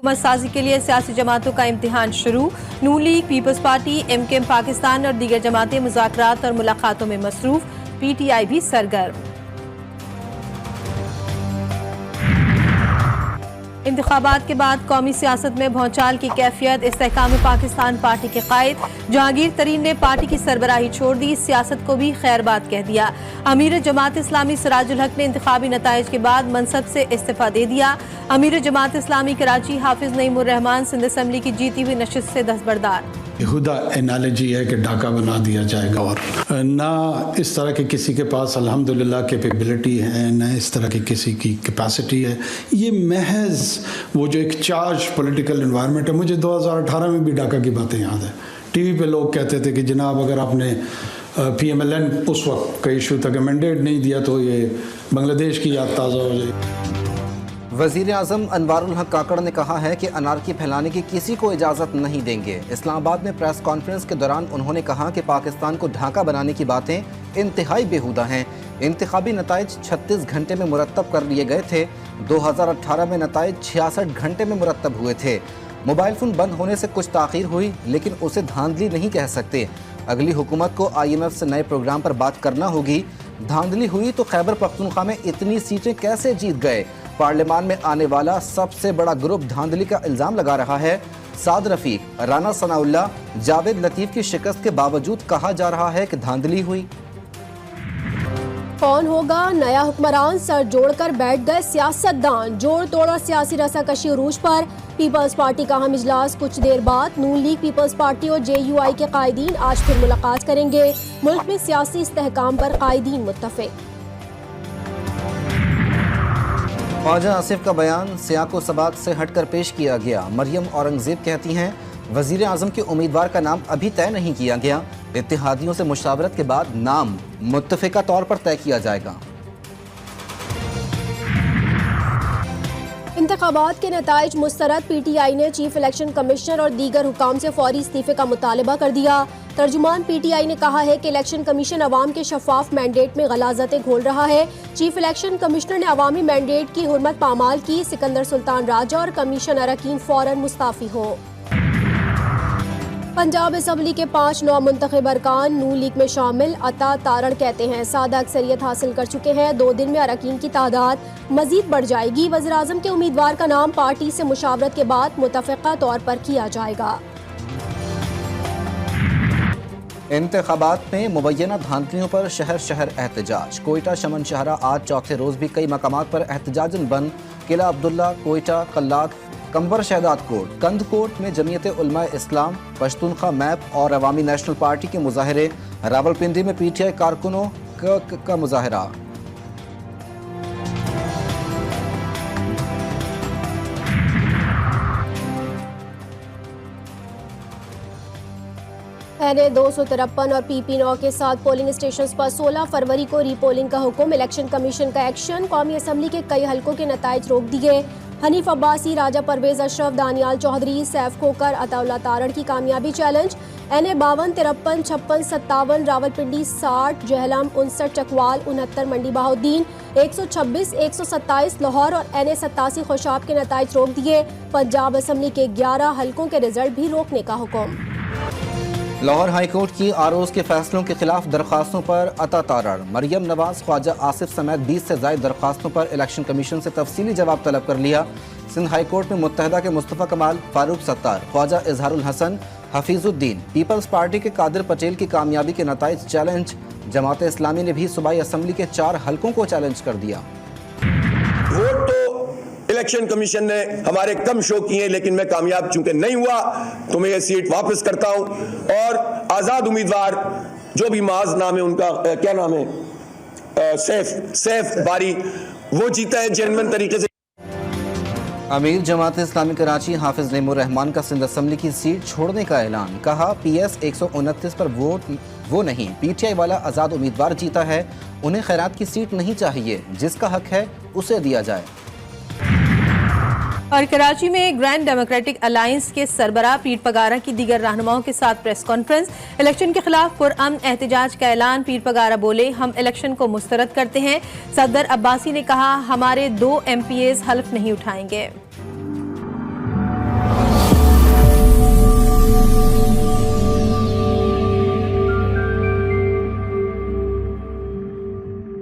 हुकूमत साजी के लिए सियासी जमातों का इम्तिहान शुरू। Noon League, peoples party, MKM Pakistan और दीगर जमातें मुज़ाकरात और मुलाकातों में मसरूफ। पीटीआई भी सरगर्म। इंतखाबात के बाद कौमी सियासत में भौचाल की कैफियत। इस्तेहकाम पाकिस्तान पार्टी के कायद जहांगीर तरीन ने पार्टी की सरबराही छोड़ दी, सियासत को भी खैरबाद कह दिया। अमीर जमात इस्लामी सिराजुल हक ने इंतखाबी नताइज के बाद मनसब से इस्तीफा दे दिया। अमीर जमात इस्लामी कराची हाफिज नईमुर रहमान सिंध असम्बली की जीती हुई नशिस्त से दस्तबरदार। बेहुदा एनालॉजी है कि डाका बना दिया जाएगा और ना इस तरह के किसी के पास अल्हम्दुलिल्लाह कैपेबिलिटी है, ना इस तरह की किसी की कैपेसिटी है। ये महज वो जो एक चार्ज पॉलिटिकल एनवायरनमेंट है। मुझे 2018 में भी डाका की बातें याद है। टीवी पे लोग कहते थे कि जनाब अगर आपने PMLN उस वक्त का इशू था कि मैंडेट नहीं दिया तो ये बांग्लादेश की याद ताज़ा हो जाएगी। वज़ीर आज़म अनवारुल हक काकड़ ने कहा है कि अनारकी फैलाने की किसी को इजाज़त नहीं देंगे। इस्लामाबाद में प्रेस कॉन्फ्रेंस के दौरान उन्होंने कहा कि पाकिस्तान को ढाका बनाने की बातें इंतहाई बेहुदा हैं। इंतखाबी नताइज 36 घंटे में मुरतब कर लिए गए थे। 2018 में नताइज 66 घंटे में मुरतब हुए थे। मोबाइल फ़ोन बंद होने से कुछ ताख़ीर हुई, लेकिन उसे धांधली नहीं कह सकते। अगली हुकूमत को IMF से नए प्रोग्राम पर बात करना होगी। धांधली हुई तो खैबर पख्तूनख्वा में इतनी सीटें कैसे जीत गए? पार्लियामान में आने वाला सबसे बड़ा ग्रुप धांधली का इल्ज़ाम लगा रहा है। साद रफीक, राना सनाउल्लाह, जावेद लतीफ़ की शिकस्त के बावजूद कहा जा रहा है कि धांधली हुई। कौन होगा नया हुक्मरान? सर जोड़कर बैठ गए सियासतदान। जोड़ तोड़ और सियासी रसाकशी उरूज पर। पीपल्स पार्टी का अहम इजलास कुछ देर बाद। नून लीग, पीपल्स पार्टी और JUI के कायदीन आज फिर मुलाकात करेंगे। मुल्क में सियासी इस्तेहकाम पर कायदीन मुत्तफिक। ख्वाजा आसिफ का बयान सियाको सबाक से हटकर पेश किया गया। मरियम औरंगजेब कहती हैं वज़ीर आज़म के उम्मीदवार का नाम अभी तय नहीं किया गया। इत्तेहादियों से मुशावरत के बाद नाम मुत्तफ़िका तौर पर तय किया जाएगा। इंतखाबात के नताइज मुस्तरद। PTI ने चीफ इलेक्शन कमिश्नर और दीगर हुकाम से फौरी इस्तीफे का मुतालबा कर दिया। तर्जुमान PTI ने कहा है कि इलेक्शन कमीशन अवाम के शफाफ मैंडेट में गलाजतें घोल रहा है। चीफ इलेक्शन कमिश्नर ने अवामी मैंडेट की हुर्मत पामाल की। सिकंदर सुल्तान राजा और कमीशन अरकान फौरन मुस्ताफी हो। पंजाब असम्बली के 5 नौमुंतखब अरकान नून लीग में शामिल। अता तारण कहते हैं सादा अक्सरियत हासिल कर चुके हैं। 2 दिन में अरकान की तादाद मजीद बढ़ जाएगी। वज़ीर आज़म के उम्मीदवार का नाम पार्टी से मुशावरत के बाद मुतफ़िक़ा तौर पर किया जाएगा। इंतखाबात में मुबैना धांधलियों पर शहर शहर एहतजाज। कोयटा शमन शहरा आज चौथे रोज भी कई मकामात पर एहतजाजन बंद। किला अब्दुल्ला, कोयटा, कल्लात, कंबर शहदाद कोट, कंद कोट में जमीयत उलमाए इस्लाम, पश्तूनख्वा मैप और अवामी नेशनल पार्टी के मुजाहरे। रावलपिंडी में PTI कारकुनों का मुजाहरा। NA 253 और PP9 के साथ पोलिंग स्टेशन पर 16 फरवरी को रीपोलिंग का हुक्म। इलेक्शन कमीशन का एक्शन। कौमी असम्बली के कई हलकों के नताइज रोक दिए। हनीफ अब्बासी, राजा परवेज अशरफ, दानियाल चौधरी, सैफ खोकर, अताउल्ला तारण की कामयाबी चैलेंज। NA 52, 53, 56, 57, रावलपिंडी 60, जहलम 59, चकवाल 69, मंडी बहाउद्दीन 126, 127, लाहौर और NA 87 खुशाब के नताइज रोक दिए। पंजाब असम्बली के 11 हलकों के रिजल्ट भी रोकने का हुक्म। लाहौर हाईकोर्ट की ROs के फैसलों के खिलाफ दरखास्तों पर अता तारण। मरियम नवाज, ख्वाजा आसिफ समेत 20 से ज़ायद दरखास्तों पर इलेक्शन कमीशन से तफसीली जवाब तलब कर लिया। सिंध हाईकोर्ट में मुत्तहदा के मुस्तफ़ा कमाल, फारूक सत्तार, ख्वाजा इजहारुल हसन, हफीजुद्दीन, पीपल्स पार्टी के कादिर पटेल की कामयाबी के नताइज चैलेंज। जमात इस्लामी ने भी सूबाई असम्बली के 4 हलकों को चैलेंज कर दिया। वोट तो इलेक्शन कमीशन ने हमारे कम शो किए, लेकिन मैं कामयाब चूंकि नहीं हुआ तो मैं ये सीट वापस करता हूं और आज़ाद उम्मीदवार जो भी माज नाम है उनका, क्या नाम है, सैफ बारी, वो जीता है जेन्युइन तरीके से। अमीर जमात इस्लामी कराची हाफिज नईमुर रहमान का सिंध असम्बली की सीट छोड़ने का ऐलान। कहा PS 129 पर वोट वो नहीं, PTI वाला आज़ाद उम्मीदवार जीता है, उन्हें खैरात की सीट नहीं चाहिए, जिसका हक है उसे दिया जाए। और कराची में ग्रैंड डेमोक्रेटिक अलायंस के सरबराह पीर पगारा की दीगर रहनुमाओं के साथ प्रेस कॉन्फ्रेंस। इलेक्शन के खिलाफ पुरअमन एहतजाज का ऐलान। पीर पगारा बोले, हम इलेक्शन को मुस्तरद करते हैं। सदर अब्बासी ने कहा, हमारे 2 MPAs हल्फ नहीं उठाएंगे।